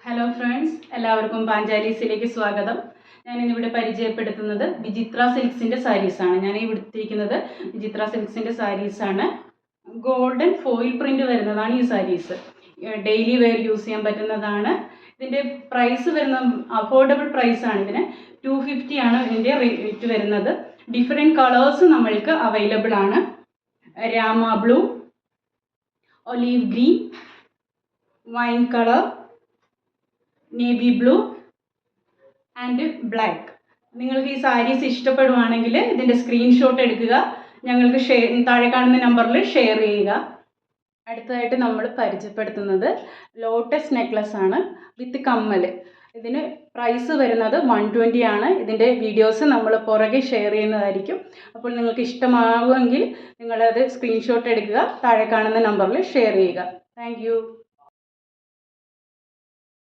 Hello friends, എല്ലാവർക്കും പാഞ്ചാലീസിലേക്ക് സ്വാഗതം. ഞാനിന്നിവിടെ പരിചയപ്പെടുത്തുന്നത് വിചിത്ര സിൽക്സിൻ്റെ സാരീസാണ്. ഞാൻ ഈ എടുത്തിരിക്കുന്നത് വിചിത്ര സിൽക്സിൻ്റെ സാരീസാണ്. ഗോൾഡൻ ഫോയിൽ പ്രിൻ്റ് വരുന്നതാണ് ഈ സാരീസ്. ഡെയിലി വെയർ യൂസ് ചെയ്യാൻ പറ്റുന്നതാണ്. ഇതിൻ്റെ പ്രൈസ് വരുന്ന അഫോർഡബിൾ പ്രൈസാണ്. ഇതിന് 250 ആണ് ഇതിൻ്റെ റേറ്റ് വരുന്നത്. ഡിഫറെൻറ്റ് കളേഴ്സ് നമ്മൾക്ക് അവൈലബിൾ ആണ്. Rama blue, olive green, wine colour, navy blue and black. നിങ്ങൾക്ക് ഈ സാരീസ് ഇഷ്ടപ്പെടുവാണെങ്കിൽ ഇതിൻ്റെ സ്ക്രീൻഷോട്ട് എടുക്കുക, ഞങ്ങൾക്ക് താഴെ കാണുന്ന നമ്പറിൽ ഷെയർ ചെയ്യുക. അടുത്തതായിട്ട് നമ്മൾ പരിചയപ്പെടുത്തുന്നത് ലോട്ടസ് നെക്ലസ് ആണ് വിത്ത് കമ്മൽ. ഇതിന് പ്രൈസ് വരുന്നത് 120 ആണ്. ഇതിൻ്റെ വീഡിയോസ് നമ്മൾ പുറകെ ഷെയർ ചെയ്യുന്നതായിരിക്കും. അപ്പോൾ നിങ്ങൾക്ക് ഇഷ്ടമാകുമെങ്കിൽ നിങ്ങളത് സ്ക്രീൻഷോട്ട് എടുക്കുക, താഴെ കാണുന്ന നമ്പറിൽ ഷെയർ ചെയ്യുക. താങ്ക്